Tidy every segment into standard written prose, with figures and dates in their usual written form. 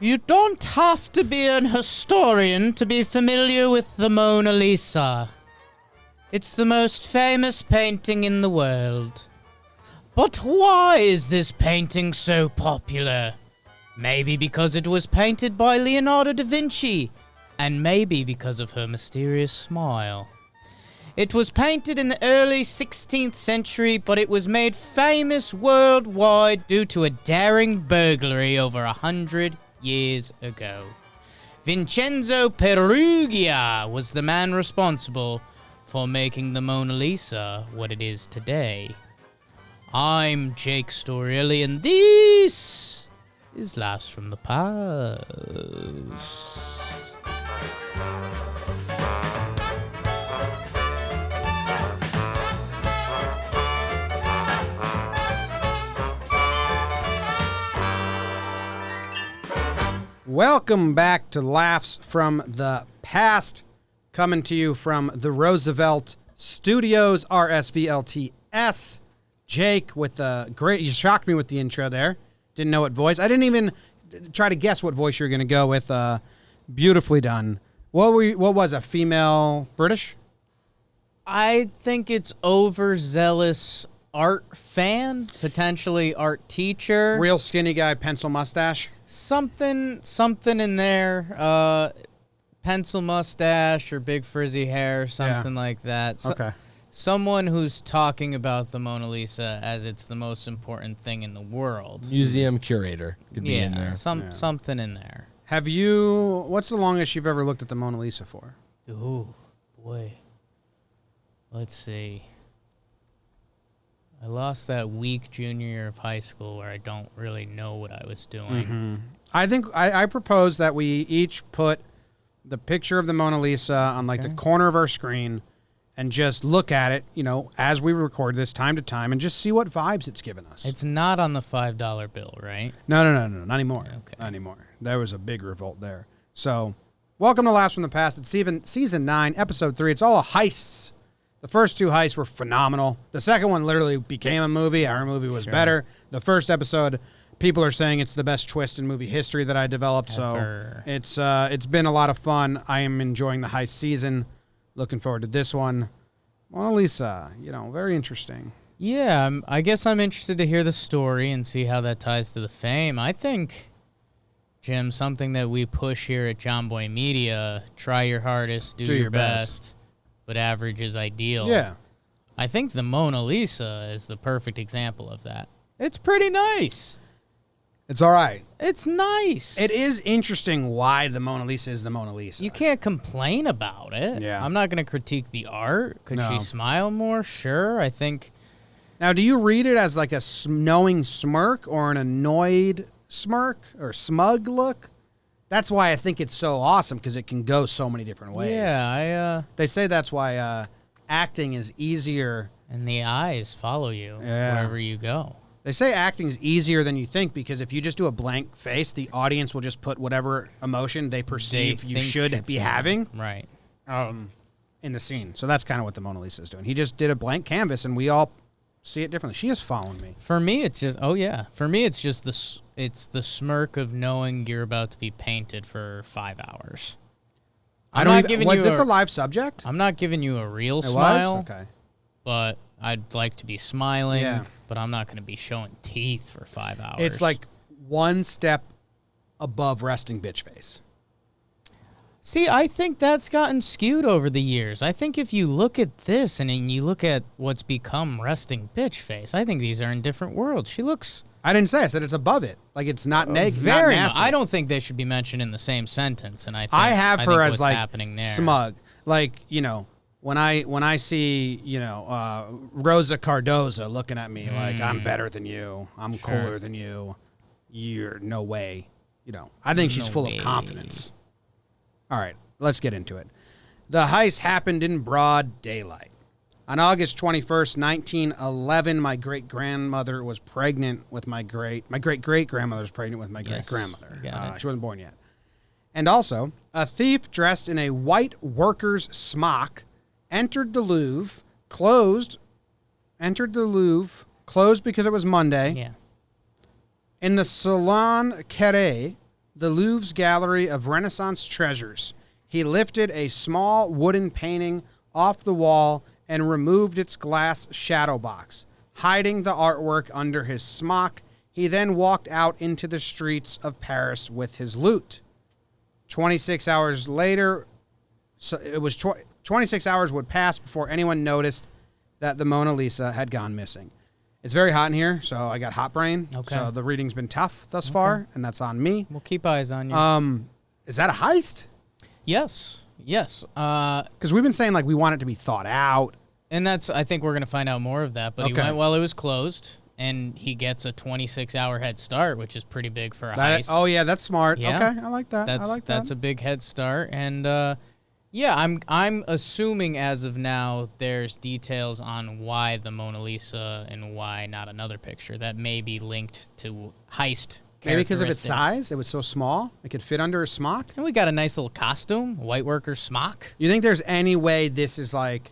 You don't have to be an historian to be familiar with the Mona Lisa. It's the most famous painting in the world. But why is this painting so popular? Maybe because it was painted by Leonardo da Vinci, and maybe because of her mysterious smile. It was painted in the early 16th century, but it was made famous worldwide due to a daring burglary over 100 years ago. Vincenzo Peruggia was the man responsible for making the Mona Lisa what it is today. I'm Jake Storielli, and this is Laughs from the Past. Welcome back to Laughs from the Past, coming to you from the Roosevelt Studios, RSVLTS. Jake with the great, you shocked me with the intro there. Didn't know what voice. I didn't even try to guess what voice you were going to go with. Beautifully done. What was a female British? I think it's overzealous art fan, potentially art teacher. Real skinny guy, pencil mustache. Something in there. Pencil mustache or big frizzy hair, something like that. Okay. Someone who's talking about the Mona Lisa as it's the most important thing in the world. Museum curator could be in there. Something in there. What's the longest you've ever looked at the Mona Lisa for? Ooh, boy. Let's see. I lost that week junior year of high school where I don't really know what I was doing. Mm-hmm. I think I propose that we each put the picture of the Mona Lisa on the corner of our screen and just look at it, as we record this time to time and just see what vibes it's given us. It's not on the $5 bill, right? No, not anymore. Okay. Not anymore. There was a big revolt there. So, welcome to Laughs from the Past. It's season 9, episode 3. It's all heists. The first 2 heists were phenomenal. The second one literally became a movie. Our movie was better. The first episode, people are saying it's the best twist in movie history that I developed. Ever. So it's been a lot of fun. I am enjoying the heist season. Looking forward to this one. Mona Lisa, very interesting. Yeah, I guess I'm interested to hear the story and see how that ties to the fame. I think, Jim, something that we push here at John Boy Media, try your hardest, do your best. But average is ideal. Yeah. I think the Mona Lisa is the perfect example of that. It's pretty nice. It's all right. It's nice. It is interesting why the Mona Lisa is the Mona Lisa. You can't complain about it. Yeah. I'm not going to critique the art. Could she smile more? Sure, I think. Now, do you read it as like a knowing smirk or an annoyed smirk or smug look? That's why I think it's so awesome, because it can go so many different ways. Yeah, They say that's why acting is easier. And the eyes follow you wherever you go. They say acting is easier than you think, because if you just do a blank face, the audience will just put whatever emotion they perceive you should be having right in the scene. So that's kind of what the Mona Lisa is doing. He just did a blank canvas, and we all see it differently. She is following me. For me, it's just the smirk of knowing you're about to be painted for 5 hours. Was this a live subject? I'm not giving you a real smile. Okay. But I'd like to be smiling, but I'm not going to be showing teeth for 5 hours. It's like one step above resting bitch face. See, I think that's gotten skewed over the years. I think if you look at this and then you look at what's become resting bitch face, I think these are in different worlds. She looks... I didn't say. I said it's above it. Like, it's not negative. Very nasty. I don't think they should be mentioned in the same sentence. And I have her as like happening there. Smug. Like, when I see, Rosa Cardoza looking at me like, I'm better than you, I'm cooler than you, you're no way. I think she's full of confidence. All right, let's get into it. The heist happened in broad daylight. On August 21st, 1911, my great-grandmother was pregnant with my great-great-grandmother was pregnant with my great-grandmother. She wasn't born yet. And also, a thief dressed in a white worker's smock entered the Louvre, closed because it was Monday. Yeah. In the Salon Carré, the Louvre's gallery of Renaissance treasures. He lifted a small wooden painting off the wall and removed its glass shadow box, hiding the artwork under his smock. He then walked out into the streets of Paris with his loot. 26 hours later, 26 hours would pass before anyone noticed that the Mona Lisa had gone missing. It's very hot in here, so I got hot brain. Okay. So the reading's been tough thus far, and that's on me. We'll keep eyes on you. Is that a heist? Yes. Because we've been saying like we want it to be thought out. And I think we're going to find out more of that. But he went while it was closed, and he gets a 26-hour head start, which is pretty big for a heist. Oh, yeah, that's smart. Yeah. Okay, I like that. That's a big head start. And, I'm assuming as of now there's details on why the Mona Lisa and why not another picture that may be linked to heist. Maybe because of its size, it was so small, it could fit under a smock. And we got a nice little costume, white worker smock. You think there's any way this is like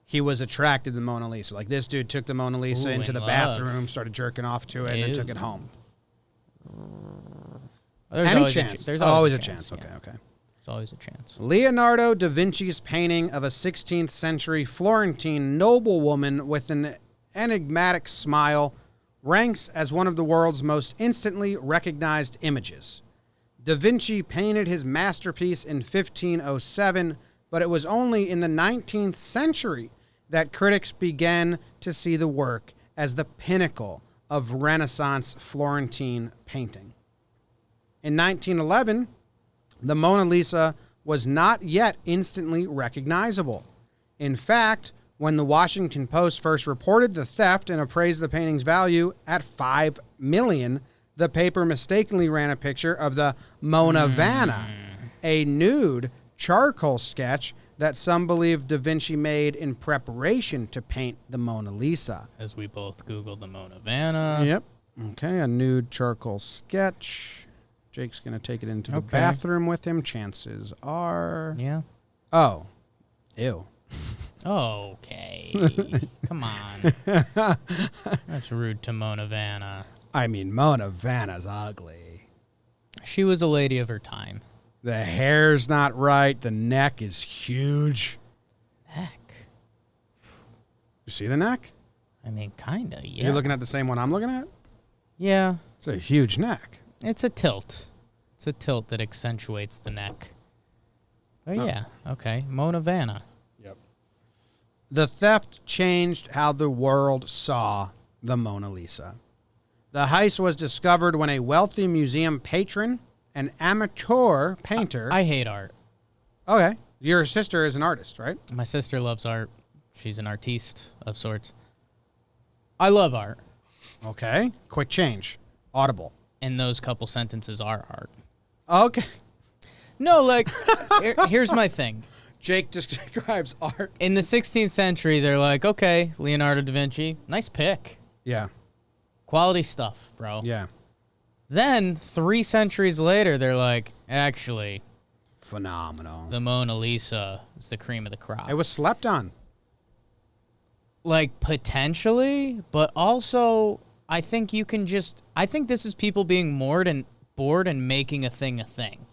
he was attracted to the Mona Lisa? Like this dude took the Mona Lisa into the bathroom, started jerking off to it, and then took it home. Any chance? There's always a chance. Okay. There's always a chance. Leonardo da Vinci's painting of a 16th century Florentine noblewoman with an enigmatic smile ranks as one of the world's most instantly recognized images. Da Vinci painted his masterpiece in 1507, but it was only in the 19th century that critics began to see the work as the pinnacle of Renaissance Florentine painting. In 1911, the Mona Lisa was not yet instantly recognizable. In fact, when the Washington Post first reported the theft and appraised the painting's value at $5 million, the paper mistakenly ran a picture of the Mona Vanna, a nude charcoal sketch that some believe Da Vinci made in preparation to paint the Mona Lisa. As we both Googled the Mona Vanna. Yep. Okay, a nude charcoal sketch. Jake's going to take it into the bathroom with him. Chances are. Yeah. Oh. Ew. Okay. Come on. That's rude to Mona Vanna. I mean, Mona Vanna's ugly. She was a lady of her time. The hair's not right. The neck is huge. Neck? You see the neck? I mean, kind of, yeah. You're looking at the same one I'm looking at? Yeah. It's a huge neck. It's a tilt. It's a tilt that accentuates the neck. Oh, yeah. Okay. Mona Vanna. Yep. The theft changed how the world saw the Mona Lisa. The heist was discovered when a wealthy museum patron, an amateur painter... I hate art. Okay. Your sister is an artist, right? My sister loves art. She's an artiste of sorts. I love art. Okay. Quick change. Audible. And those couple sentences are art. Okay. No, like, here's my thing. Jake describes art. In the 16th century, they're like, okay, Leonardo da Vinci, nice pick. Yeah. Quality stuff, bro. Yeah. Then, 3 centuries later, they're like, actually, phenomenal. the Mona Lisa is the cream of the crop. It was slept on. Like, potentially, but also... I think this is people being bored and making a thing a thing.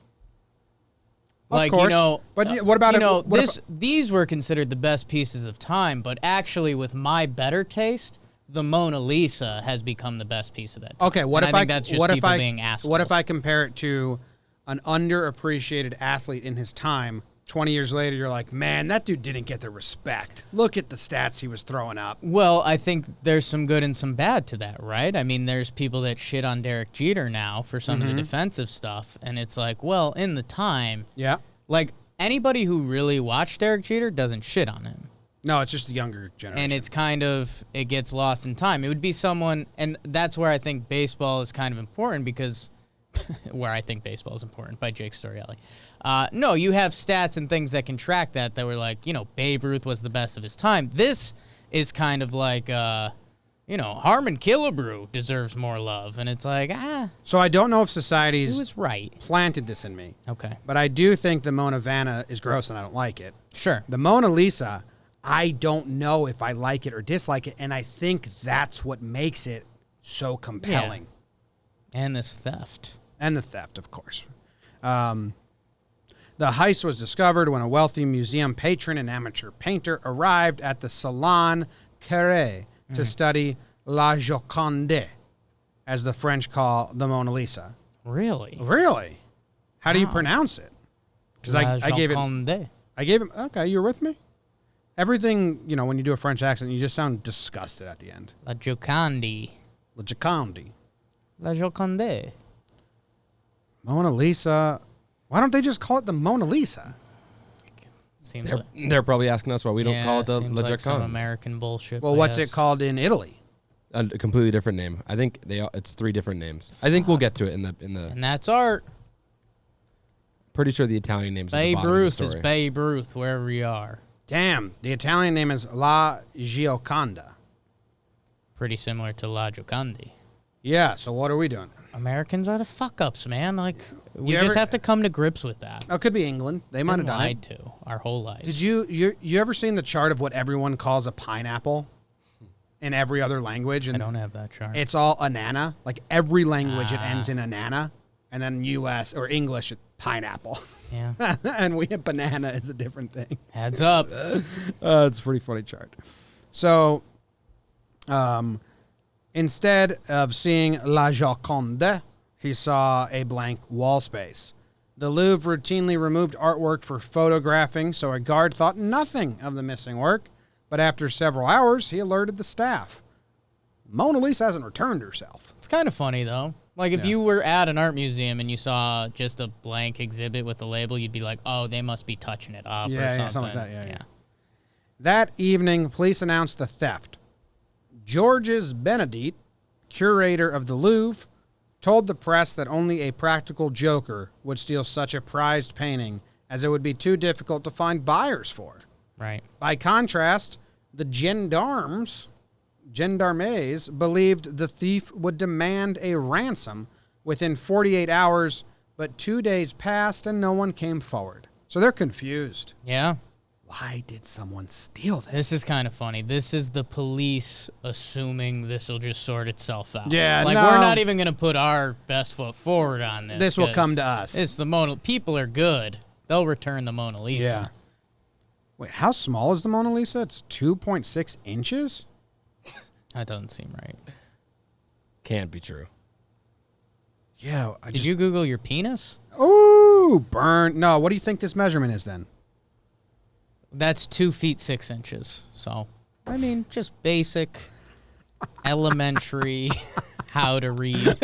Of course. But what about these were considered the best pieces of time, but actually with my better taste, the Mona Lisa has become the best piece of that time. Okay, I think that's just people being assholes. What if I compare it to an underappreciated athlete in his time? 20 years later, you're like, man, that dude didn't get the respect. Look at the stats he was throwing up. Well, I think there's some good and some bad to that, right? I mean, there's people that shit on Derek Jeter now for some of the defensive stuff, and it's like, well, in the time, like, anybody who really watched Derek Jeter doesn't shit on him. No, it's just the younger generation. And it's kind of, it gets lost in time. It would be someone, and that's where I think baseball is kind of important because... where I think baseball is important, by Jake Storielli. No, you have stats and things that can track that were like, Babe Ruth was the best of his time. This is kind of like, Harmon Killebrew deserves more love. And it's like, So I don't know if society's he was right. planted this in me. Okay. But I do think the Mona Vanna is gross and I don't like it. Sure. The Mona Lisa, I don't know if I like it or dislike it. And I think that's what makes it so compelling. Yeah. And this theft. And the theft, of course. The heist was discovered when a wealthy museum patron and amateur painter arrived at the Salon Carré to study La Joconde, as the French call the Mona Lisa. Really? Really? How do you pronounce it? Because I gave it. Okay, you're with me? Everything, when you do a French accent, you just sound disgusted at the end. La Joconde. La Joconde. La Joconde. Mona Lisa. Why don't they just call it the Mona Lisa? They're probably asking us why we don't call it the La like some Joconde. American bullshit. Well, what's it called in Italy? A completely different name. I think it's 3 different names. I think we'll get to it in the. And that's art. Pretty sure the Italian name's Babe at the bottom Ruth of the story. is Babe Ruth, wherever you are. Damn, the Italian name is La Gioconda. Pretty similar to La Joconde. Yeah, so what are we doing? Americans are the fuck-ups, man. Like, we You just ever- have to come to grips with that. Oh, it could be England. They might have Been done lied it. to our whole lives. Did you ever seen the chart of what everyone calls a pineapple in every other language? I And don't have that chart. it's all anana. Like every language, it ends in anana. And then U.S. or English, pineapple. Yeah. And we have banana is a different thing. Heads up. It's a pretty funny chart. So, instead of seeing La Joconde, he saw a blank wall space. The Louvre routinely removed artwork for photographing, so a guard thought nothing of the missing work. But after several hours, he alerted the staff. Mona Lisa hasn't returned herself. It's kind of funny, though. Like, if you were at an art museum and you saw just a blank exhibit with a label, you'd be like, oh, they must be touching it up or something. Something like that, yeah. That evening, police announced the theft. Georges Benedict, curator of the Louvre, told the press that only a practical joker would steal such a prized painting, as it would be too difficult to find buyers for. Right. By contrast, the gendarmes believed the thief would demand a ransom within 48 hours, but 2 days passed and no one came forward. So they're confused. Yeah. Why did someone steal this? This is kind of funny. This is the police assuming this will just sort itself out. Yeah, like, no. we're not even going to put our best foot forward on this. This will 'cause come to us. It's the Mona. People are good. They'll return the Mona Lisa. Yeah. Wait, how small is the Mona Lisa? It's 2.6 inches? That doesn't seem right. Can't be true. Yeah. Did you Google your penis? Ooh, burn. No, what do you think this measurement is then? That's 2 feet 6 inches. So, I mean, just basic, elementary, how to read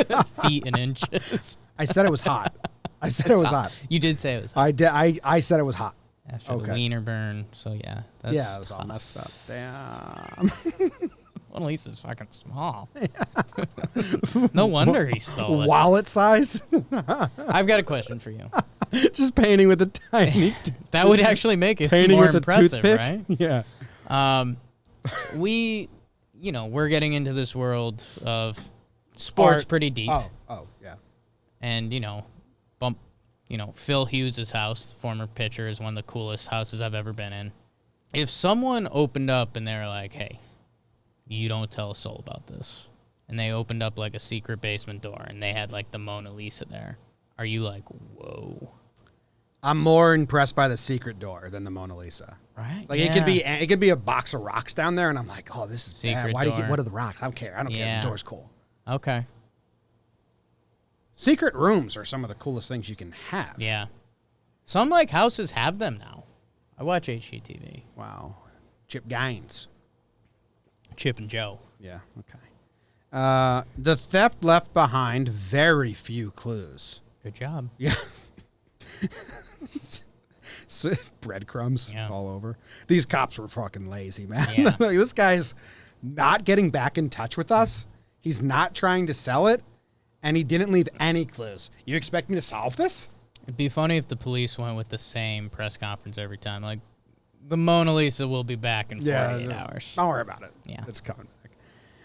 feet and inches. I said it was hot. I said it was hot. You did say it was hot I did. I said it was hot. after the wiener burn. So, yeah. That's Yeah, it was all messed up. Damn. Mona Lisa's fucking small. No wonder he stole it. Wallet size? I've got a question for you. Just painting with a tiny That would actually make it painting more with impressive, a toothpick. right? Yeah. We're getting into this world of sports Art. pretty deep. Oh, yeah. And, Phil Hughes' house, the former pitcher, is one of the coolest houses I've ever been in. If someone opened up and they were like, hey, you don't tell a soul about this, and they opened up like a secret basement door and they had like the Mona Lisa there, are you like, whoa? I'm more impressed by the secret door than the Mona Lisa. Right? Like it could be a box of rocks down there, and I'm like, oh, this is Secret bad. door. What are the rocks? I don't care. I don't care. Yeah. The door's cool. Okay. Secret rooms are some of the coolest things you can have. Yeah. Some like houses have them now. I watch HGTV. Wow. Chip Gaines. Chip and Joe. Yeah. Okay. The theft left behind very few clues. Good job. Yeah. Breadcrumbs Yeah. all over. These cops were fucking lazy, man. Yeah. Like, this guy's not getting back in touch with us. He's not trying to sell it, and he didn't leave any clues. You expect me to solve this? It'd be funny if the police went with the same press conference every time. Like, the Mona Lisa will be back in 48 hours. Don't worry about it. Yeah. It's coming back.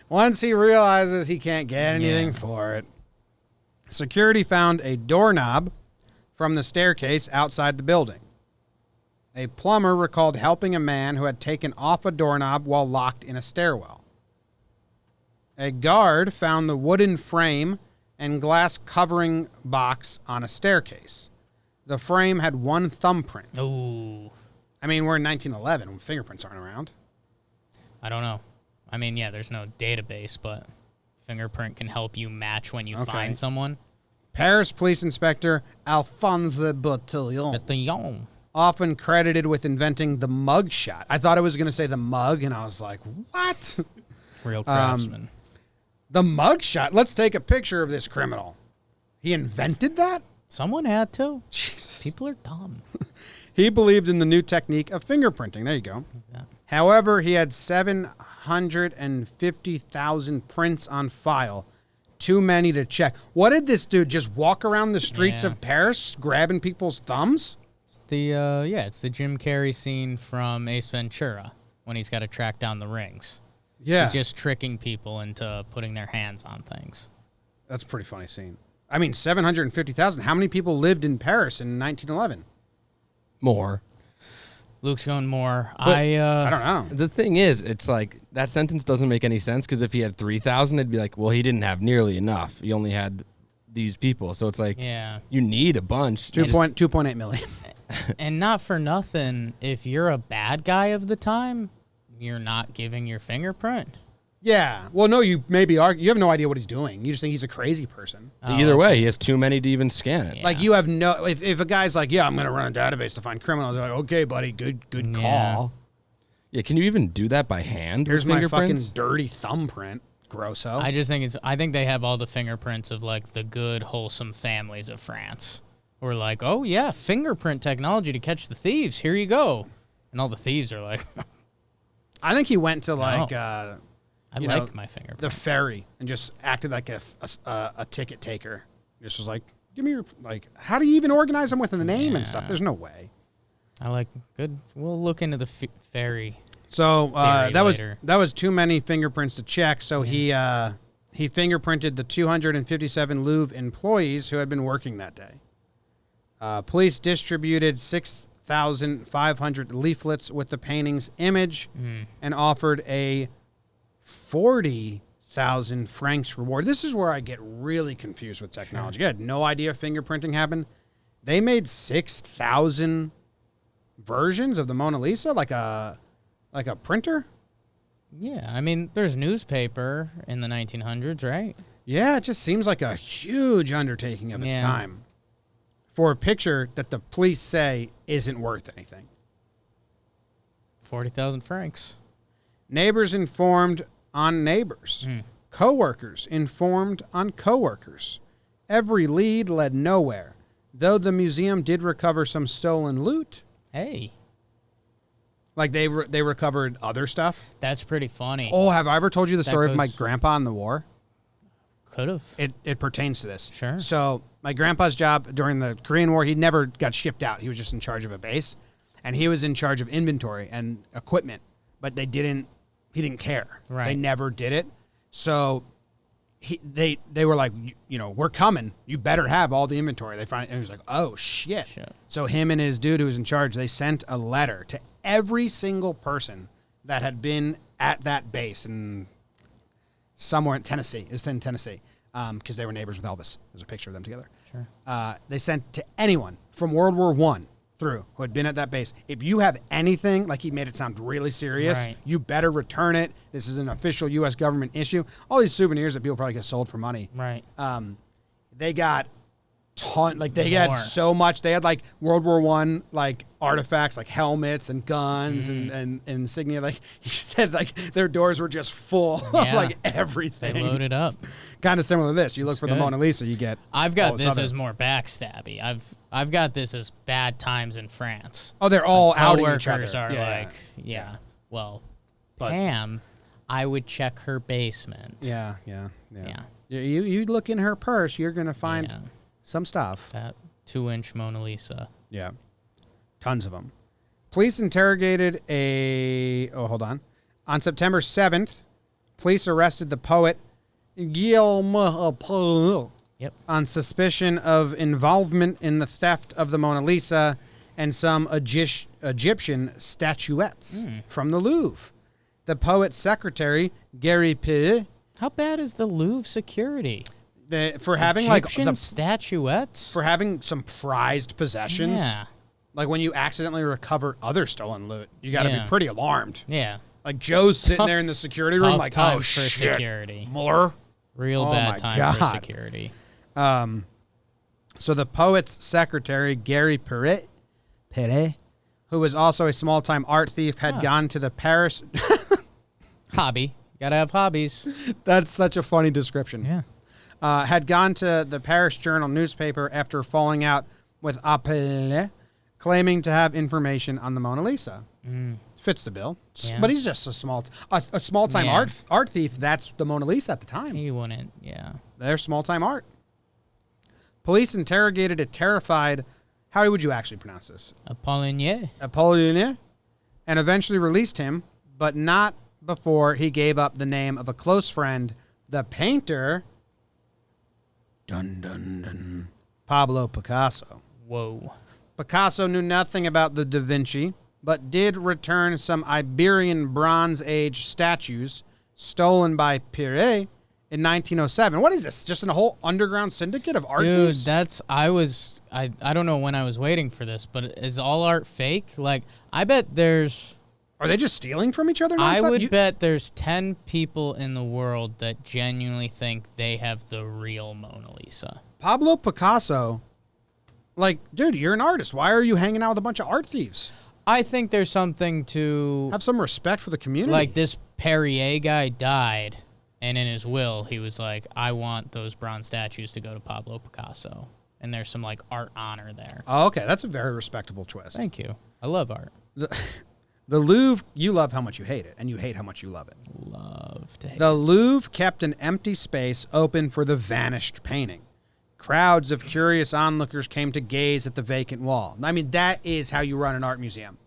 Once he realizes he can't get anything for it, security found a doorknob from the staircase outside the building. A plumber recalled helping a man who had taken off a doorknob while locked in a stairwell. A guard found the wooden frame and glass covering box on a staircase. The frame had one thumbprint. Ooh. I mean, we're in 1911 when fingerprints aren't around. I don't know. I mean, yeah, there's no database, but fingerprint can help you match when you find someone. Paris police inspector Alphonse Bottillon, often credited with inventing the mug shot. I thought it was going to say the mug, and I was like, what? Real craftsman. The mug shot? Let's take a picture of this criminal. He invented that? Someone had to. Jesus. People are dumb. He believed in the new technique of fingerprinting. There you go. Yeah. However, he had 750,000 prints on file. Too many to check. What did this dude just walk around the streets of Paris grabbing people's thumbs? It's the it's the Jim Carrey scene from Ace Ventura when he's got to track down the rings. Yeah. He's just tricking people into putting their hands on things. That's a pretty funny scene. I mean, 750,000. How many people lived in Paris in 1911? More. Luke's going more. I don't know. The thing is, it's like that sentence doesn't make any sense because if he had 3,000, it'd be like, well, he didn't have nearly enough. He only had these people. So it's like, you need a bunch. 2.8 million. And not for nothing, if you're a bad guy of the time, you're not giving your fingerprint. Yeah. Well, no, you maybe are. You have no idea what he's doing. You just think he's a crazy person. Either way, he has too many to even scan it. Yeah. Like you have no. If a guy's like, yeah, I'm going to run a database to find criminals, you're like, okay, buddy, good call. Yeah, can you even do that by hand? Here's with my fucking fingerprints? dirty thumbprint, grosso. I think they have all the fingerprints of like the good, wholesome families of France. We're like, oh yeah, fingerprint technology to catch the thieves. Here you go. And all the thieves are like, I think he went to like. I like my fingerprint. The ferry and just acted like a ticket taker. Just was like, give me your, like, how do you even organize them with the name and stuff? There's no way. I like, good. We'll look into the ferry. So that later. was too many fingerprints to check. So he fingerprinted the 257 Louvre employees who had been working that day. Police distributed 6,500 leaflets with the painting's image and offered a 40,000 francs reward. This is where I get really confused with technology. I had no idea fingerprinting happened. They made 6,000 versions of the Mona Lisa, like a printer. Yeah, I mean, there's newspaper in the 1900s, right? Yeah, it just seems like a huge undertaking of its time for a picture that the police say isn't worth anything. 40,000 francs. Neighbors informed on neighbors. Co-workers informed on co-workers. Every lead led nowhere, though the museum did recover some stolen loot. Hey. Like they recovered other stuff. That's pretty funny. Oh, have I ever told you the story of my grandpa in the war? Could have. It pertains to this. Sure. So my grandpa's job during the Korean War, he never got shipped out. He was just in charge of a base, and he was in charge of inventory and equipment. But he didn't care. Right. They never did it. So they were like, we're coming. You better have all the inventory. And he was like, oh shit. So him and his dude who was in charge, they sent a letter to every single person that had been at that base in somewhere in Tennessee. It was in Tennessee because they were neighbors with Elvis. There's a picture of them together. Sure. They sent to anyone from World War I through who had been at that base. If you have anything, like he made it sound really serious, you better return it. This is an official U.S. government issue. All these souvenirs that people probably get sold for money. Right. They got had so much. They had like World War I like artifacts, like helmets and guns and insignia. Like he said, like their doors were just full of like everything. They loaded up. Kind of similar to this. You look for the Mona Lisa, you get. I've got this as more backstabby. I've got this as bad times in France. Oh, they're all outing each other. Are like, well, Pam, I would check her basement. Yeah. You look in her purse, you're gonna find some stuff. That 2-inch Mona Lisa. Yeah, tons of them. Police interrogated on September 7th. Police arrested the poet Guillaume on suspicion of involvement in the theft of the Mona Lisa and some Egyptian statuettes from the Louvre. The poet's secretary, Gary P. How bad is the Louvre security? For having Egyptian like statuettes? for having some prized possessions. Yeah. Like when you accidentally recover other stolen loot, you got to be pretty alarmed. Yeah. Like Joe's sitting there in the security room, like, time oh for shit, security. more. Real bad time for security. So the poet's secretary, Gary Perret, who was also a small-time art thief, had gone to the Paris. Hobby. Gotta have hobbies. That's such a funny description. Yeah. Had gone to the Paris Journal newspaper after falling out with Appel, claiming to have information on the Mona Lisa. Fits the bill. Yeah. But he's just a small-time art thief. That's the Mona Lisa at the time. He wouldn't, yeah. They're small-time art. Police interrogated a terrified, how would you actually pronounce this? Apollinaire. And eventually released him, but not before he gave up the name of a close friend, the painter, Pablo Picasso. Whoa. Picasso knew nothing about the Da Vinci, but did return some Iberian Bronze Age statues stolen by Perret in 1907. What is this? Just a whole underground syndicate of art thieves? Dude, I don't know when I was waiting for this, but is all art fake? Like, I bet there's... Are they just stealing from each other? I would bet there's 10 people in the world that genuinely think they have the real Mona Lisa. Pablo Picasso, like, dude, you're an artist. Why are you hanging out with a bunch of art thieves? I think there's something to... Have some respect for the community. Like, this Perrier guy died, and in his will, he was like, I want those bronze statues to go to Pablo Picasso. And there's some, like, art honor there. Oh, okay. That's a very respectable twist. Thank you. I love art. The Louvre, you love how much you hate it, and you hate how much you love it. Love to hate The Louvre kept an empty space open for the vanished painting. Crowds of curious onlookers came to gaze at the vacant wall. I mean, that is how you run an art museum.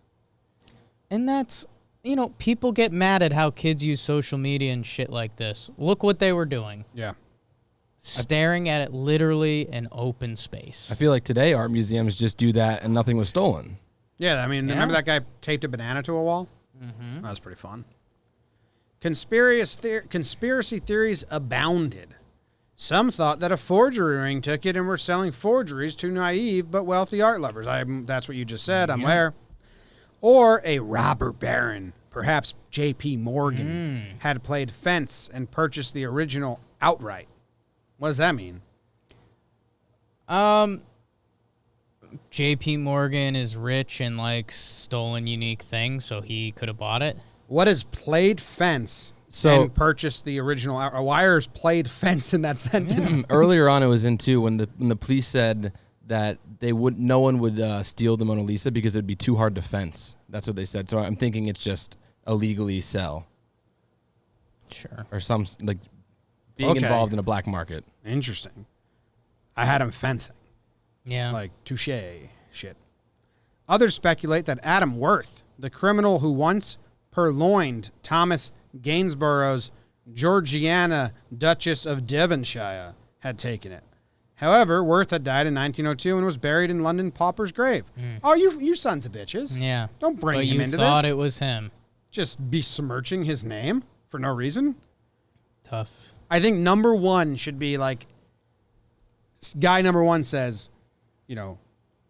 And that's, people get mad at how kids use social media and shit like this. Look what they were doing. Yeah. Staring at it literally an open space. I feel like today art museums just do that and nothing was stolen. Yeah, I mean, remember that guy taped a banana to a wall? Mm-hmm. That was pretty fun. Conspiracy theories abounded. Some thought that a forgery ring took it and were selling forgeries to naive but wealthy art lovers. That's what you just said. I'm aware. Or a robber baron, perhaps J.P. Morgan, had played fence and purchased the original outright. What does that mean? J.P. Morgan is rich and likes stolen unique things, so he could have bought it. What is played fence and purchased the original? Why is played fence in that sentence? Earlier on, it was in two when the police said that no one would steal the Mona Lisa because it would be too hard to fence. That's what they said. So I'm thinking it's just illegally sell. Sure. Or some being involved in a black market. Interesting. I had him fencing. Yeah. Like, touche shit. Others speculate that Adam Worth, the criminal who once purloined Thomas Gainsborough's Georgiana, Duchess of Devonshire, had taken it. However, Worth had died in 1902 and was buried in London pauper's grave. Oh, you sons of bitches. Yeah. Don't bring him into this. But you thought it was him. Just besmirching his name for no reason. Tough. I think number one should be like, guy number one says,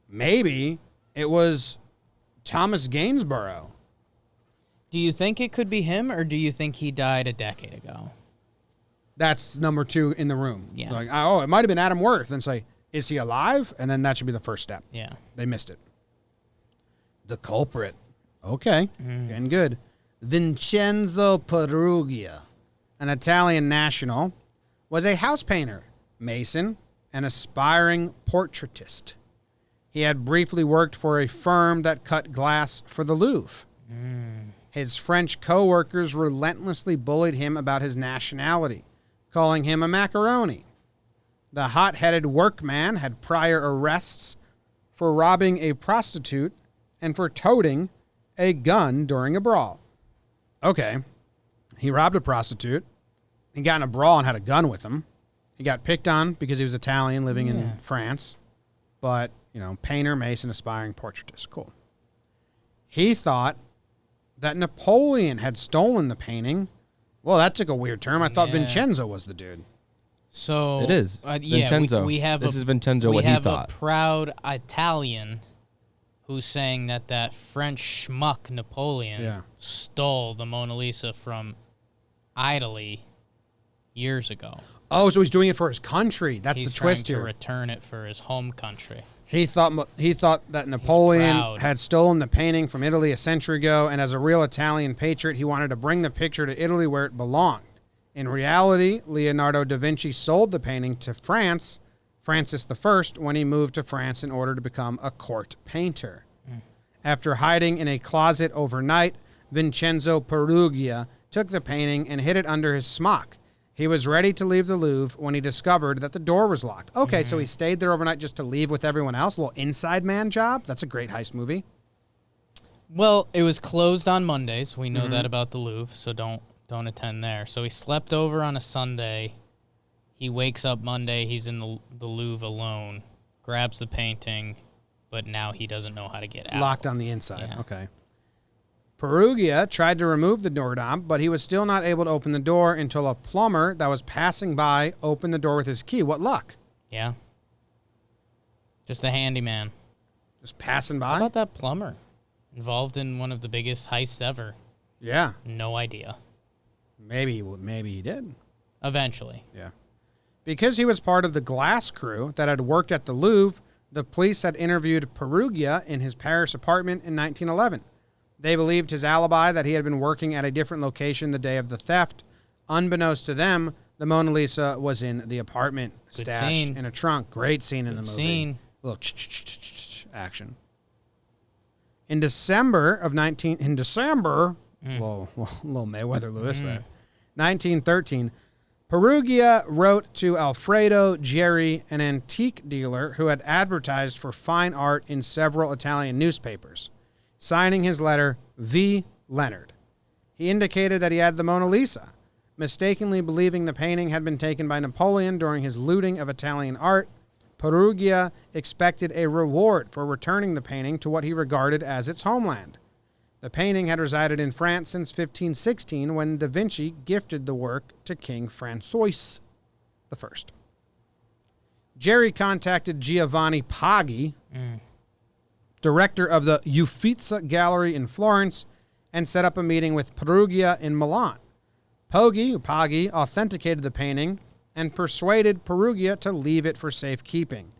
maybe it was Thomas Gainsborough. Do you think it could be him, or do you think he died a decade ago? That's number two in the room. Yeah. Like, it might have been Adam Worth. And say, is he alive? And then that should be the first step. Yeah. They missed it. The culprit. Okay. Getting good. Vincenzo Peruggia, an Italian national, was a house painter, mason, and aspiring portraitist. He had briefly worked for a firm that cut glass for the Louvre. His French co-workers relentlessly bullied him about his nationality, calling him a macaroni. The hot-headed workman had prior arrests for robbing a prostitute and for toting a gun during a brawl. Okay, he robbed a prostitute, he got in a brawl and had a gun with him. He got picked on because he was Italian living in France. But, painter, mason, aspiring portraitist. Cool. He thought that Napoleon had stolen the painting. Well, that took a weird turn. I thought Vincenzo was the dude. So It is. yeah, Vincenzo. we have This is Vincenzo, we what he have thought. a proud Italian who's saying that French schmuck Napoleon stole the Mona Lisa from Italy years ago. Oh, so he's doing it for his country. That's He's the twist trying to here. return it for his home country. He thought that Napoleon proud. had stolen the painting from Italy a century ago, and as a real Italian patriot, he wanted to bring the picture to Italy where it belonged. In reality, Leonardo da Vinci sold the painting to France, Francis I, when he moved to France in order to become a court painter. After hiding in a closet overnight, Vincenzo Peruggia took the painting and hid it under his smock. He was ready to leave the Louvre when he discovered that the door was locked. Okay, so he stayed there overnight just to leave with everyone else? A little inside man job? That's a great heist movie. Well, it was closed on Mondays. We know that about the Louvre, so don't attend there. So he slept over on a Sunday. He wakes up Monday. He's in the Louvre alone, grabs the painting, but now he doesn't know how to get out. Locked on the inside. Yeah. Okay. Peruggia tried to remove the doorknob, but he was still not able to open the door until a plumber that was passing by opened the door with his key. What luck. Yeah. Just a handyman. Just passing How by? about that plumber? Involved in one of the biggest heists ever. Yeah. No idea. Maybe he did. Eventually. Yeah. Because he was part of the glass crew that had worked at the Louvre, the police had interviewed Peruggia in his Paris apartment in 1911. They believed his alibi that he had been working at a different location the day of the theft. Unbeknownst to them, the Mona Lisa was in the apartment, Good stashed scene. in a trunk. Great scene in the movie. Scene. A little action. In December of little Mayweather Lewis there. 1913, Peruggia wrote to Alfredo Geri, an antique dealer who had advertised for fine art in several Italian newspapers, signing his letter V. Leonard. He indicated that he had the Mona Lisa, mistakenly believing the painting had been taken by Napoleon during his looting of Italian art. Peruggia expected a reward for returning the painting to what he regarded as its homeland. The painting had resided in France since 1516 when Da Vinci gifted the work to King Francois I. Geri contacted Giovanni Paghi, director of the Uffizi Gallery in Florence, and set up a meeting with Peruggia in Milan. Paghi authenticated the painting and persuaded Peruggia to leave it for safekeeping.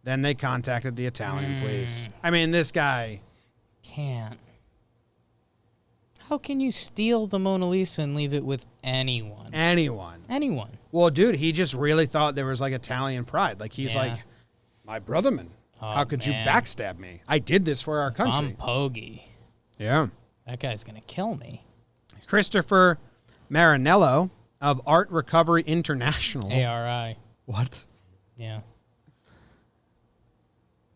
Then they contacted the Italian police. I mean, this guy... Can't. How can you steal the Mona Lisa and leave it with anyone? Anyone. Well, dude, he just really thought there was like Italian pride. Like he's like, my brotherman. How could you backstab me? I did this for our country. I'm Poggi. Yeah. That guy's going to kill me. Christopher Marinello of Art Recovery International. ARI. What? Yeah.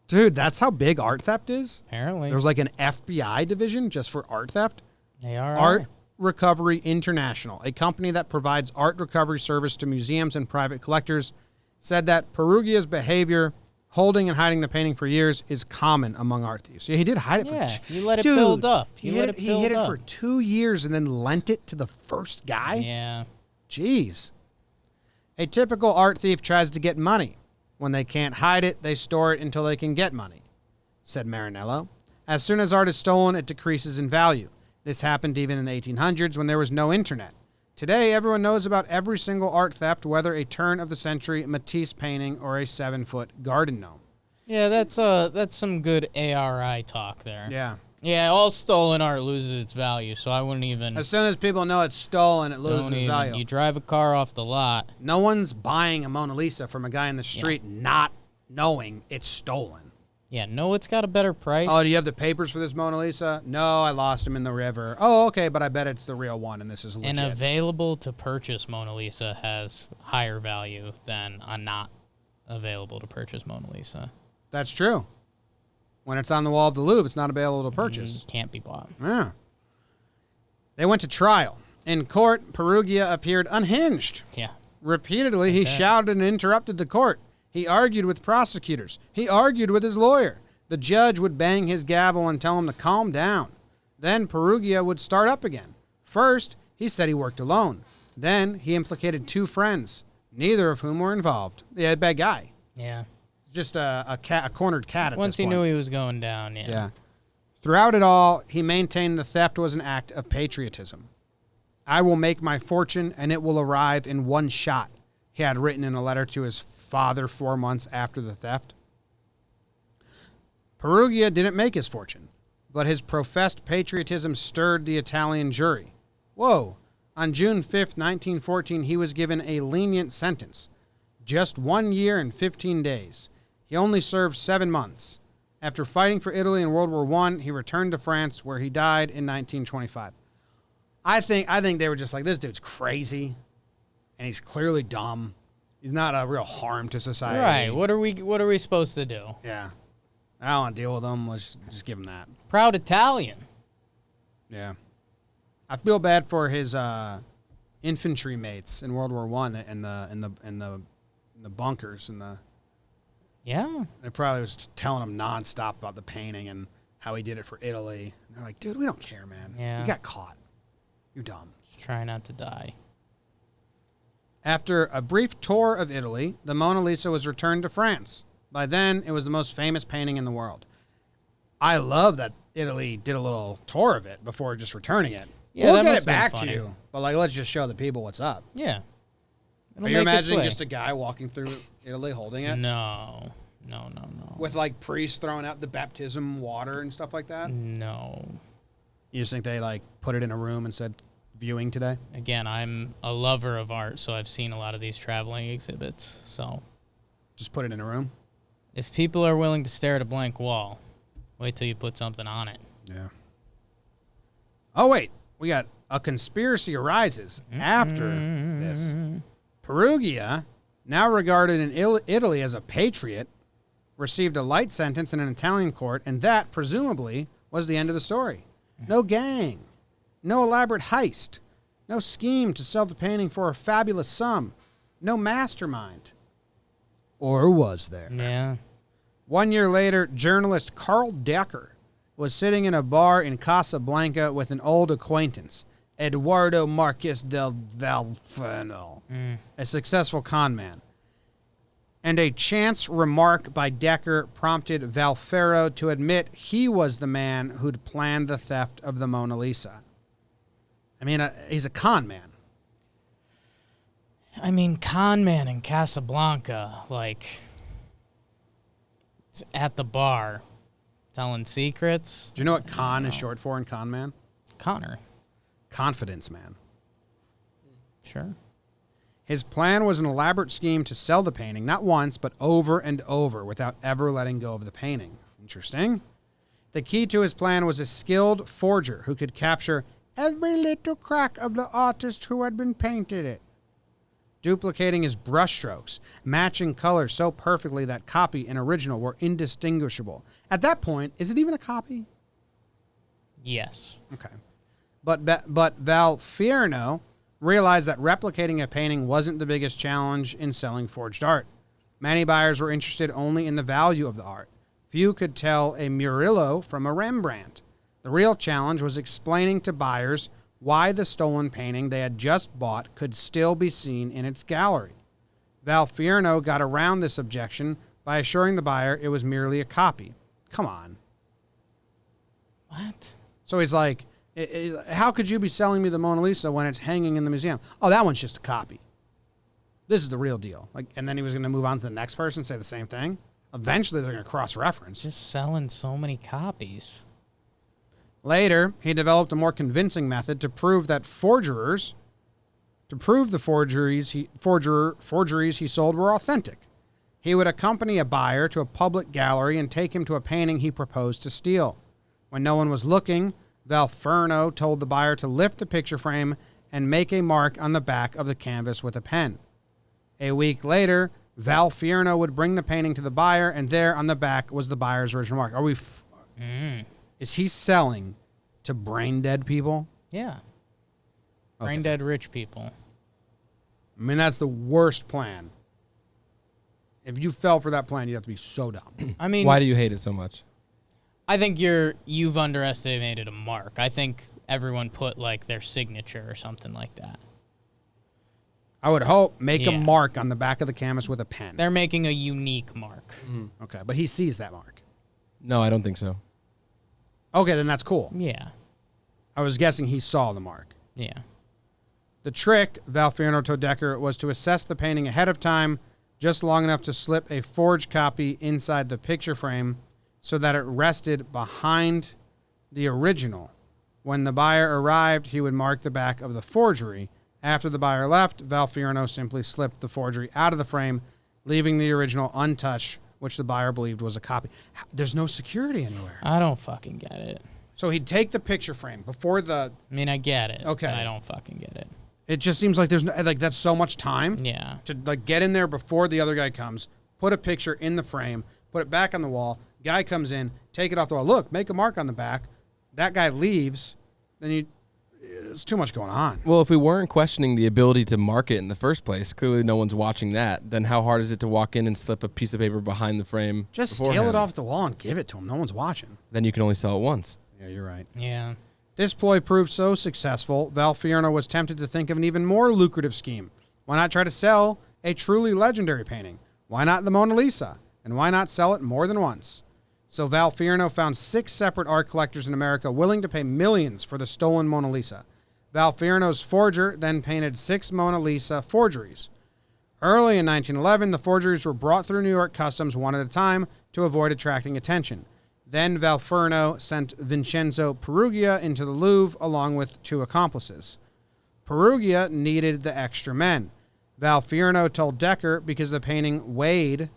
Dude, that's how big art theft is? Apparently. There's like an FBI division just for art theft. ARI. Art Recovery International, a company that provides art recovery service to museums and private collectors, said that Peruggia's behavior, holding and hiding the painting for years, is common among art thieves. Yeah, he did hide it for... you let it build up. He hid it for 2 years and then lent it to the first guy? Yeah. Jeez. A typical art thief tries to get money. When they can't hide it, they store it until they can get money, said Marinello. As soon as art is stolen, it decreases in value. This happened even in the 1800s when there was no internet. Today, everyone knows about every single art theft, whether a turn-of-the-century Matisse painting or a 7-foot garden gnome. Yeah, that's some good ARI talk there. Yeah. Yeah, all stolen art loses its value, so I wouldn't even... As soon as people know it's stolen, it loses its value. You drive a car off the lot. No one's buying a Mona Lisa from a guy in the street not knowing it's stolen. Yeah, no, it's got a better price. Oh, do you have the papers for this Mona Lisa? No, I lost them in the river. Oh, okay, but I bet it's the real one, and this is legit. An available to purchase Mona Lisa has higher value than a not available to purchase Mona Lisa. That's true. When it's on the wall of the Louvre, it's not available to purchase. Can't be bought. Yeah. They went to trial. In court, Peruggia appeared unhinged. Yeah. Repeatedly, he shouted and interrupted the court. He argued with prosecutors. He argued with his lawyer. The judge would bang his gavel and tell him to calm down. Then Peruggia would start up again. First, he said he worked alone. Then he implicated 2 friends. neither of whom were involved. Yeah, bad guy. Yeah. Just a cornered cat at Once this he point. knew he was going down, yeah. Yeah. Throughout it all, he maintained the theft was an act of patriotism. I will make my fortune, and it will arrive in one shot, he had written in a letter to his father 4 months after the theft. Peruggia didn't make his fortune, but his professed patriotism stirred the Italian jury. Whoa. On June 5th, 1914, he was given a lenient sentence. Just 1 year and 15 days. He only served 7 months. After fighting for Italy in World War I, he returned to France, where he died in 1925. I think they were just like, this dude's crazy, and he's clearly dumb. He's not a real harm to society. Right. What are we supposed to do? Yeah. I don't want to deal with him. Let's just give him that. Proud Italian. Yeah. I feel bad for his infantry mates in World War I and the bunkers and the. Yeah. They probably was telling him nonstop about the painting and how he did it for Italy. And they're like, dude, we don't care, man. Yeah. You got caught. You're dumb. Just try not to die. After a brief tour of Italy, the Mona Lisa was returned to France. By then, it was the most famous painting in the world. I love that Italy did a little tour of it before just returning it. Yeah, we'll that get must it have been back to funny. you. But let's just show the people what's up. Yeah. It'll Are you make its imagining way. just a guy walking through Italy holding it? No. With priests throwing out the baptism water and stuff like that? No. You just think they put it in a room and said viewing today? Again, I'm a lover of art, so I've seen a lot of these traveling exhibits. So Just put it in a room? if people are willing to stare at a blank wall, wait till you put something on it. Yeah. Oh, wait. We got a conspiracy arises after this. Peruggia, now regarded in Italy as a patriot, received a light sentence in an Italian court, and that, presumably, was the end of the story. No gang. No elaborate heist. No scheme to sell the painting for a fabulous sum. No mastermind. Or was there? Yeah. 1 year later, journalist Carl Decker was sitting in a bar in Casablanca with an old acquaintance, Eduardo Marquez del Valferno, a successful con man. And a chance remark by Decker prompted Valfero to admit he was the man who'd planned the theft of the Mona Lisa. I mean, he's a con man. I mean, con man in Casablanca, it's at the bar, telling secrets. Do you know what con is short for in con man? Connor. Confidence man. Sure. His plan was an elaborate scheme to sell the painting, not once, but over and over, without ever letting go of the painting. Interesting. The key to his plan was a skilled forger who could capture every little crack of the artist who had been painted it, duplicating his brushstrokes, matching colors so perfectly that copy and original were indistinguishable. At that point, is it even a copy? Yes. Okay. But Valfierno realized that replicating a painting wasn't the biggest challenge in selling forged art. Many buyers were interested only in the value of the art. Few could tell a Murillo from a Rembrandt. The real challenge was explaining to buyers why the stolen painting they had just bought could still be seen in its gallery. Valfierno got around this objection by assuring the buyer it was merely a copy. Come on. What? So he's like, how could you be selling me the Mona Lisa when it's hanging in the museum? Oh, that one's just a copy. This is the real deal. And then he was going to move on to the next person, say the same thing. Eventually, they're going to cross-reference. Just selling so many copies. Later, he developed a more convincing method to prove the forgeries he sold were authentic. He would accompany a buyer to a public gallery and take him to a painting he proposed to steal. When no one was looking, Valferno told the buyer to lift the picture frame and make a mark on the back of the canvas with a pen. A week later, Valfierno would bring the painting to the buyer, and there on the back was the buyer's original mark. Is he selling to brain-dead people? Yeah. Okay. Brain-dead rich people. I mean, that's the worst plan. If you fell for that plan, you'd have to be so dumb. I mean, Why do you hate it so much? I think you've underestimated a mark. I think everyone put their signature or something like that. I would hope make a Yeah. mark on the back of the canvas with a pen. They're making a unique mark. Okay, but he sees that mark. No, I don't think so. Okay, then that's cool. Yeah. I was guessing he saw the mark. Yeah. The trick, Valfierno told Decker, was to assess the painting ahead of time, just long enough to slip a forged copy inside the picture frame so that it rested behind the original. When the buyer arrived, he would mark the back of the forgery. After the buyer left, Valfierno simply slipped the forgery out of the frame, leaving the original untouched, which the buyer believed was a copy. There's no security anywhere. I don't fucking get it. So he'd take the picture frame before the... I mean, I get it. Okay. But I don't fucking get it. It just seems like there's no, like that's so much time Yeah. to like get in there before the other guy comes, put a picture in the frame, put it back on the wall. Guy comes in, take it off the wall. Look, make a mark on the back. That guy leaves. Then it's too much going on. Well, if we weren't questioning the ability to mark it in the first place, clearly no one's watching that, then how hard is it to walk in and slip a piece of paper behind the frame? Just steal beforehand? it off the wall and give it to him. No one's watching. Then you can only sell it once. Yeah, you're right. Yeah. This ploy proved so successful, Valfierno was tempted to think of an even more lucrative scheme. Why not try to sell a truly legendary painting? Why not the Mona Lisa? And why not sell it more than once? So Valfierno found 6 separate art collectors in America willing to pay millions for the stolen Mona Lisa. Valfierno's forger then painted 6 Mona Lisa forgeries. Early in 1911, the forgeries were brought through New York Customs one at a time to avoid attracting attention. Then Valfierno sent Vincenzo Peruggia into the Louvre along with 2 accomplices. Peruggia needed the extra men. Valfierno told Decker because the painting weighed,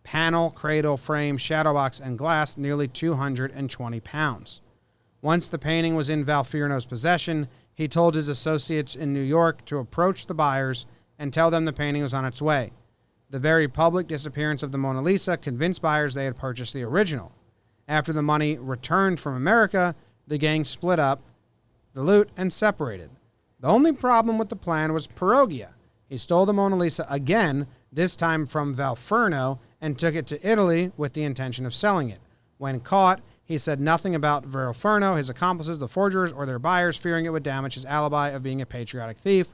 panel, cradle, frame, shadow box, and glass, nearly 220 pounds. Once the painting was in Valfierno's possession, he told his associates in New York to approach the buyers and tell them the painting was on its way. The very public disappearance of the Mona Lisa convinced buyers they had purchased the original. After the money returned from America, the gang split up the loot and separated. The only problem with the plan was Peruggia. He stole the Mona Lisa again, this time from Valfierno, and took it to Italy with the intention of selling it. When caught, he said nothing about Valfierno, his accomplices, the forgers, or their buyers, fearing it would damage his alibi of being a patriotic thief.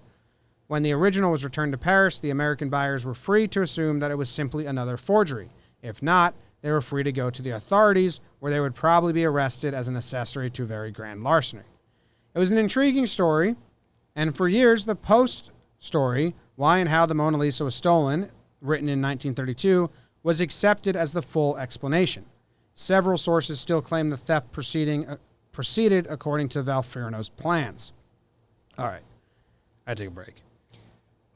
When the original was returned to Paris, the American buyers were free to assume that it was simply another forgery. If not, they were free to go to the authorities, where they would probably be arrested as an accessory to very grand larceny. It was an intriguing story, and for years, the Post story, Why and How the Mona Lisa Was Stolen, written in 1932, was accepted as the full explanation. Several sources still claim the theft proceeded according to Valfierno's plans. All right, I take a break.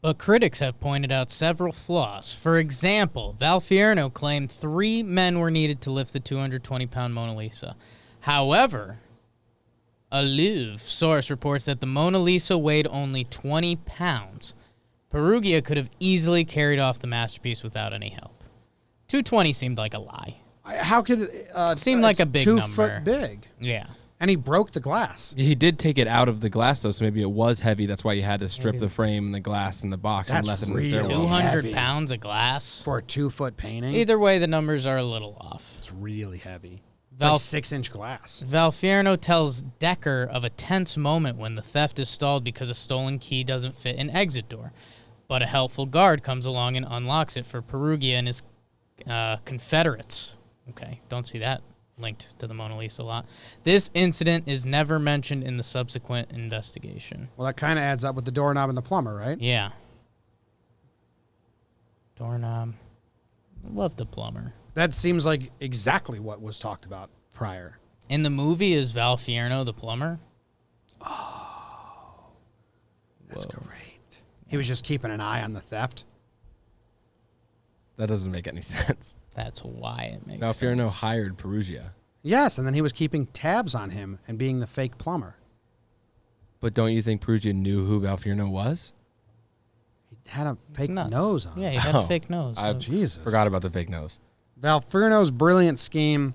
But critics have pointed out several flaws. For example, Valfierno claimed 3 men were needed to lift the 220-pound Mona Lisa. However, a Louvre source reports that the Mona Lisa weighed only 20 pounds. Peruggia could have easily carried off the masterpiece without any help. 220 seemed like a lie. How could it seemed like a big 2 number. foot big? Yeah. And he broke the glass. He did take it out of the glass, though, so maybe it was heavy. That's why you had to strip the frame and the glass and the box and That's left it in the really stairwell. 200 heavy. pounds of glass. For a 2 foot painting? Either way, the numbers are a little off. It's really heavy. It's Val- like 6-inch glass. Valfierno tells Decker of a tense moment when the theft is stalled because a stolen key doesn't fit an exit door. But a helpful guard comes along and unlocks it for Peruggia and his Confederates. Okay, don't see that linked to the Mona Lisa a lot. This incident is never mentioned in the subsequent investigation. Well, that kind of adds up with the doorknob and the plumber, right? Yeah. Doorknob. I love the plumber. That seems like exactly what was talked about prior. In the movie, is Valfierno the plumber? That's great. He was just keeping an eye on the theft. That doesn't make any sense. That's why it makes Valfierno sense. hired Peruggia. Yes, and then he was keeping tabs on him and being the fake plumber. But don't you think Peruggia knew who Valfierno was? He had a It's fake nuts. nose on. Yeah, he had Oh, a fake nose. I so- Jesus. forgot about the fake nose. Valfierno's brilliant scheme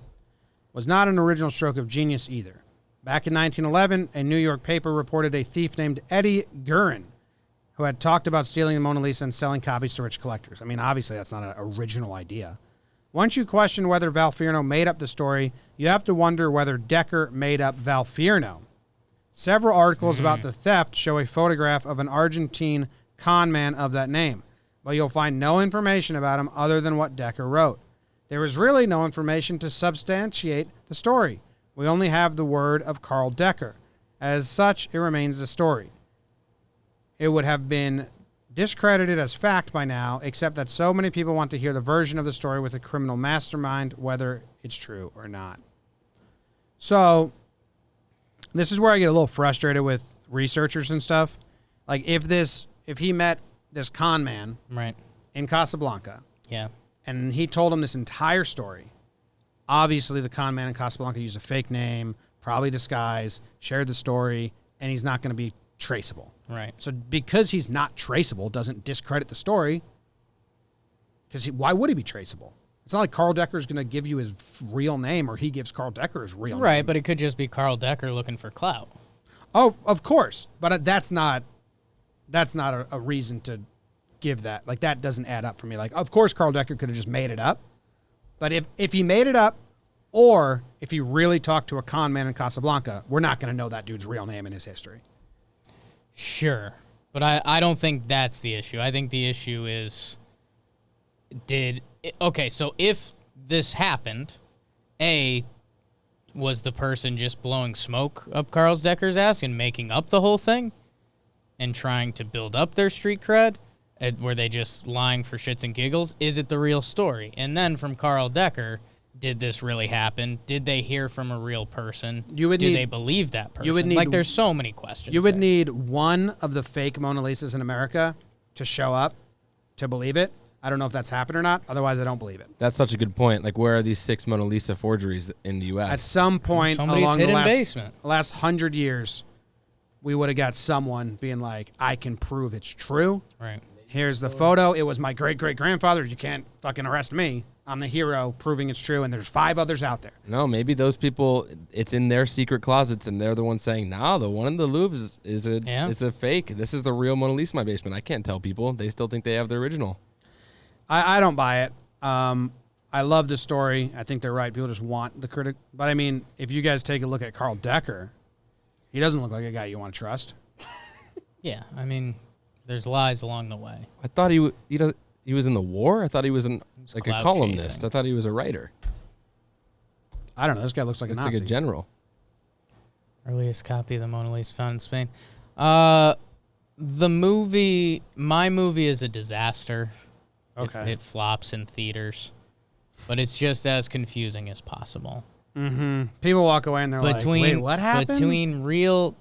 was not an original stroke of genius either. Back in 1911, a New York paper reported a thief named Eddie Guerin, who had talked about stealing the Mona Lisa and selling copies to rich collectors. I mean, obviously, that's not an original idea. Once you question whether Valfierno made up the story, you have to wonder whether Decker made up Valfierno. Several articles about the theft show a photograph of an Argentine con man of that name, but you'll find no information about him other than what Decker wrote. There is really no information to substantiate the story. We only have the word of Carl Decker. As such, it remains a story. It would have been discredited as fact by now, except that so many people want to hear the version of the story with a criminal mastermind, whether it's true or not. So, this is where I get a little frustrated with researchers and stuff. Like, if he met this con man Right. in Casablanca, Yeah. and he told him this entire story, obviously the con man in Casablanca used a fake name, probably disguise, shared the story, and he's not going to be traceable. Right. So because he's not traceable doesn't discredit the story, because why would he be traceable? It's not like Carl Decker is going to give you his real name, or he gives Carl Decker his real name. Right, but it could just be Carl Decker looking for clout. Oh, of course. But that's not a reason to give that. Like, that doesn't add up for me. Like, of course Carl Decker could have just made it up. But if he made it up, or if he really talked to a con man in Casablanca, we're not going to know that dude's real name and his history. Sure. But I don't think that's the issue. I think the issue is, okay, so if this happened, was the person just blowing smoke up Carl Decker's ass and making up the whole thing and trying to build up their street cred? Were they just lying for shits and giggles? Is it the real story? And then from Carl Decker, did this really happen? Did they hear from a real person? Do they believe that person? Like, there's so many questions. You would need one of the fake Mona Lisas in America to show up to believe it. I don't know if that's happened or not. Otherwise, I don't believe it. That's such a good point. Like, where are these 6 Mona Lisa forgeries in the U.S.? At some point Somebody's along the hidden basement. last 100 years, we would have got someone being like, I can prove it's true. Right. Here's the photo. It was my great-great-grandfather. You can't fucking arrest me. I'm the hero proving it's true, and there's 5 others out there. No, maybe those people, it's in their secret closets, and they're the ones saying, nah, the one in the Louvre is a fake. This is the real Mona Lisa in my basement. I can't tell people. They still think they have the original. I don't buy it. I love the story. I think they're right. People just want the critic. But, I mean, if you guys take a look at Carl Decker, he doesn't look like a guy you want to trust. Yeah, I mean, there's lies along the way. I thought he was in the war. I thought he was a columnist. chasing. I thought he was a writer. I don't know. This guy looks like a Looks Nazi. like a general. Earliest copy of the Mona Lisa found in Spain. My movie is a disaster. Okay. It flops in theaters, but it's just as confusing as possible. Mm-hmm. People walk away and they're like, wait, what happened?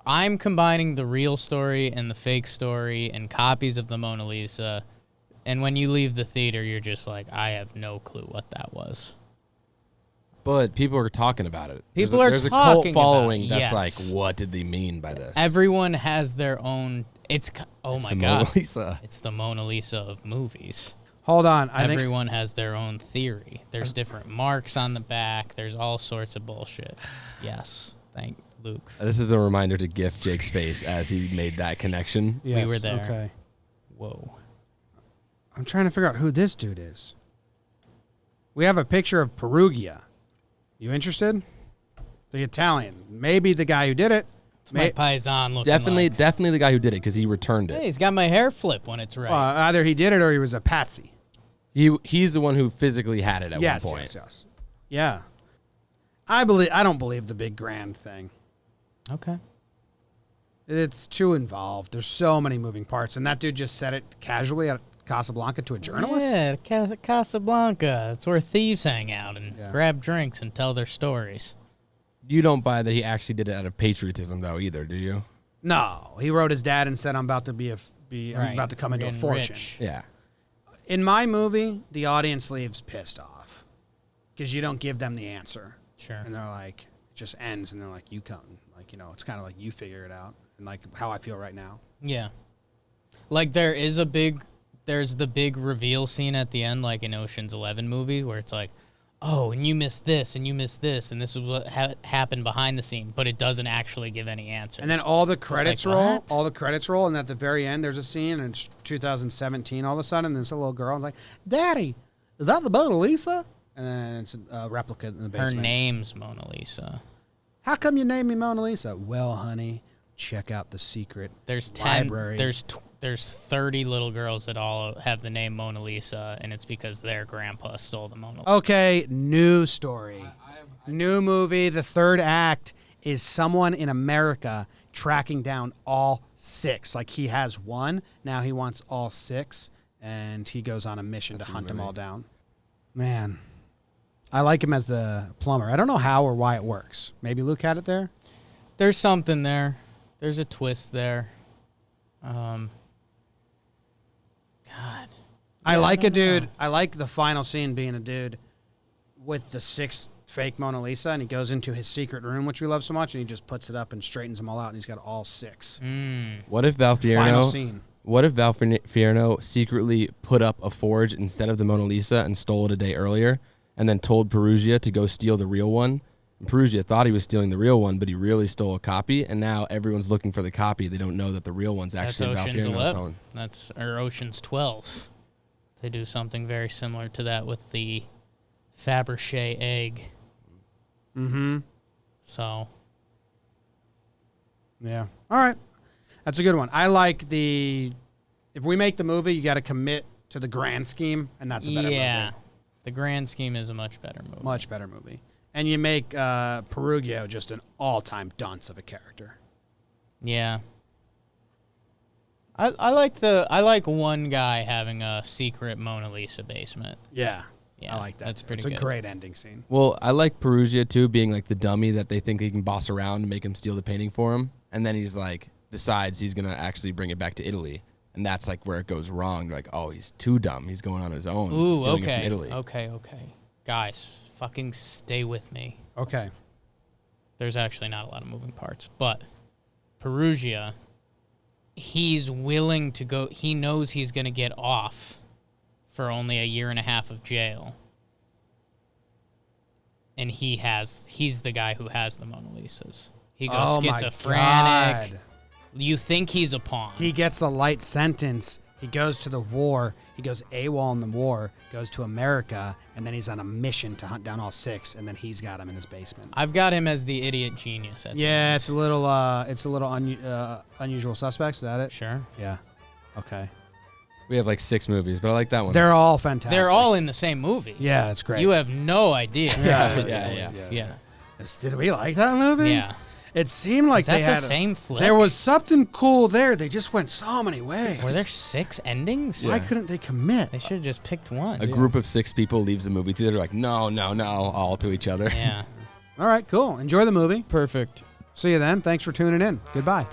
I'm combining the real story and the fake story and copies of the Mona Lisa, and when you leave the theater, you're just like, I have no clue what that was. But people are talking about it. There's a cult talking following about it, that's yes. like, what did they mean by this? Everyone has their own. It's the my god, Mona Lisa. It's the Mona Lisa of movies. Hold on. I think Everyone has their own theory. There's different marks on the back. There's all sorts of bullshit. Yes, thank Luke. This is a reminder to GIF Jake's face as he made that connection. yes, we were there. Okay. Whoa. I'm trying to figure out who this dude is. We have a picture of Peruggia. You interested? The Italian. Maybe the guy who did it. It's my paisan looking Definitely the guy who did it because he returned it. Hey, he's got my hair flip when it's right. Either he did it or he was a patsy. He's the one who physically had it at one point. Yes. Yeah. I don't believe the big grand thing. Okay. It's too involved. There's so many moving parts, and that dude just said it casually at Casablanca to a journalist. Yeah, Casablanca. It's where thieves hang out and Yeah. grab drinks and tell their stories. You don't buy that he actually did it out of patriotism, though, either, do you? No, he wrote his dad and said, "I'm about to I'm about to come into a Getting fortune." rich. Yeah. In my movie, the audience leaves pissed off because you don't give them the answer, Sure. and they're like, it just ends, and they're like, "You come," like, you know, it's kind of like you figure it out, and like how I feel right now. Yeah. Like there's the big reveal scene at the end, like in Ocean's 11 movies, where it's like, oh, and you missed this, and you missed this, and this was what happened behind the scene, but it doesn't actually give any answers. And then all the credits like, roll, what? and at the very end, there's a scene, and it's 2017 all of a sudden, and this little girl is like, "Daddy, is that the Mona Lisa?" And then it's a replica in the Her basement. name's Mona Lisa. How come you named me Mona Lisa? Well, honey, check out the secret There's 10. library. There's 30 little girls that all have the name Mona Lisa, and it's because their grandpa stole the Mona Lisa. Okay, new story. New movie. The third act is someone in America tracking down all 6. Like, he has one, now he wants all 6, and he goes on a mission to hunt them all down. Man, I like him as the plumber. I don't know how or why it works. Maybe Luke had it there? There's something there. There's a twist there. God. I like a dude. I like the final scene being a dude with the 6 fake Mona Lisa, and he goes into his secret room, which we love so much, and he just puts it up and straightens them all out, and he's got all 6. What if Val Final Fierno? scene. What if Val Fierno secretly put up a forge instead of the Mona Lisa and stole it a day earlier, and then told Peruggia to go steal the real one? And Peruggia thought he was stealing the real one, but he really stole a copy, and now everyone's looking for the copy. They don't know that the real one's actually Val Ocean's Fierno's 11. own. That's or Ocean's 12. They do something very similar to that with the Fabergé egg. Mm-hmm. So. Yeah. All right. That's a good one. I like the... If we make the movie, you got to commit to the grand scheme, and that's a better movie. The grand scheme is a much better movie. Much better movie. And you make Peruggia just an all-time dunce of a character. Yeah. I like one guy having a secret Mona Lisa basement. Yeah. Yeah, I like that. That's pretty good. good. It's a great ending scene. Well, I like Peruggia, too, being like the dummy that they think they can boss around and make him steal the painting for him. And then he's like, decides he's going to actually bring it back to Italy. And that's like where it goes wrong. Like, oh, he's too dumb. He's going on his own. Ooh, stealing it okay. from Italy. Okay. Guys, fucking stay with me. Okay. There's actually not a lot of moving parts. But Peruggia, he's willing to go. He knows he's going to get off for only a year and a half of jail. And he's the guy who has the Mona Lisas. He goes schizophrenic. God. You think he's a pawn. He gets a light sentence. He goes to the war. He goes AWOL in the war, goes to America, and then he's on a mission to hunt down all 6, and then he's got him in his basement. I've got him as the idiot genius. Yeah, it's a little Unusual Suspects. Is that it? Sure. Yeah. Okay. We have like 6 movies, but I like that one. They're all fantastic. They're all in the same movie. Yeah, it's great. You have no idea. Yeah. Did we like that movie? Yeah. It seemed like Is that they the had same flick? There was something cool there. They just went so many ways. Were there 6 endings? Why couldn't they commit? They should have just picked one. A group of 6 people leaves the movie theater like, no, all to each other. Yeah. All right, cool. Enjoy the movie. Perfect. See you then. Thanks for tuning in. Goodbye.